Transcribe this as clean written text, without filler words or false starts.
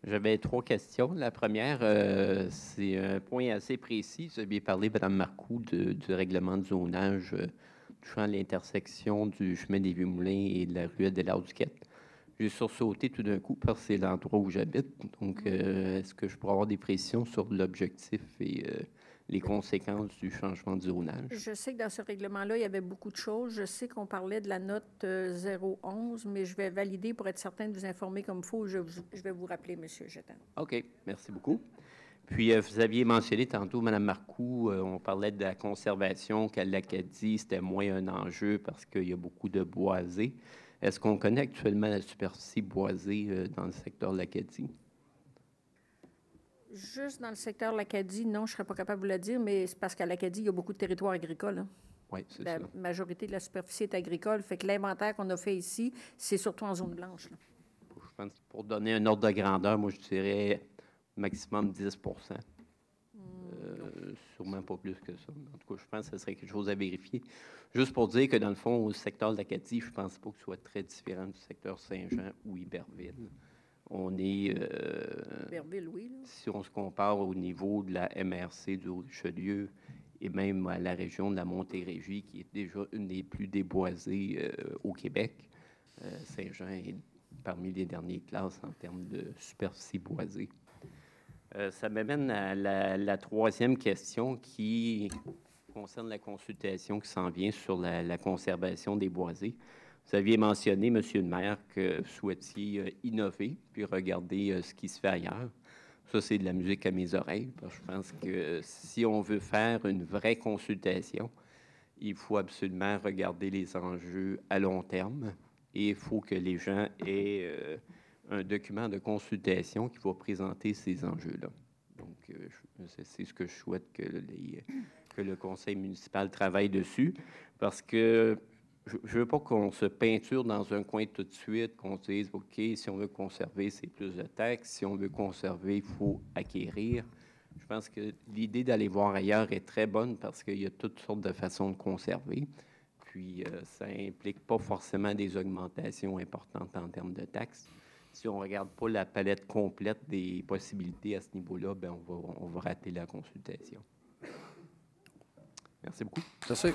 J'avais trois questions. La première, c'est un point assez précis. Vous aviez parlé, Mme Marcoux, du règlement de zonage touchant l'intersection du chemin des Vieux-Moulins et de la ruelle de l'Arduquette. J'ai sursauté tout d'un coup parce que c'est l'endroit où j'habite. Donc, est-ce que je pourrais avoir des précisions sur l'objectif et les conséquences du changement de zonage? Je sais que dans ce règlement-là, il y avait beaucoup de choses. Je sais qu'on parlait de la note 011, mais je vais valider pour être certain de vous informer comme il faut. Je vais vous rappeler, M. Jetan. OK, merci beaucoup. Puis, vous aviez mentionné tantôt, Mme Marcoux, on parlait de la conservation, qu'à l'Acadie, c'était moins un enjeu parce qu'il y a beaucoup de boisés. Est-ce qu'on connaît actuellement la superficie boisée dans le secteur de l'Acadie? Juste dans le secteur de l'Acadie, non, je ne serais pas capable de vous le dire, mais c'est parce qu'à l'Acadie, il y a beaucoup de territoires agricoles. Hein. Oui, c'est La ça. majorité de la superficie est agricole, fait que l'inventaire qu'on a fait ici, c'est surtout en zone blanche. Là. Je pense que pour donner un ordre de grandeur, moi, je dirais maximum 10 sûrement pas plus que ça. En tout cas, je pense que ce serait quelque chose à vérifier. Juste pour dire que, dans le fond, au secteur de l'Acadie, je ne pense pas que ce soit très différent du secteur Saint-Jean ou Iberville. On est... Iberville, oui. Là. Si on se compare au niveau de la MRC du Haut-Richelieu et même à la région de la Montérégie, qui est déjà une des plus déboisées au Québec, Saint-Jean est parmi les dernières classes en termes de superficie boisée. Ça m'amène à la troisième question qui concerne la consultation qui s'en vient sur la conservation des boisés. Vous aviez mentionné, Monsieur le maire, que vous souhaitiez innover puis regarder ce qui se fait ailleurs. Ça, c'est de la musique à mes oreilles, parce que je pense que si on veut faire une vraie consultation, il faut absolument regarder les enjeux à long terme et il faut que les gens aient un document de consultation qui va présenter ces enjeux-là. Donc, c'est ce que je souhaite que le conseil municipal travaille dessus, parce que je ne veux pas qu'on se peinture dans un coin tout de suite, qu'on se dise, OK, si on veut conserver, c'est plus de taxes. Si on veut conserver, il faut acquérir. Je pense que l'idée d'aller voir ailleurs est très bonne parce qu'il y a toutes sortes de façons de conserver. Puis, ça implique pas forcément des augmentations importantes en termes de taxes. Si on ne regarde pas la palette complète des possibilités à ce niveau-là, ben on va rater la consultation. Merci beaucoup. Merci.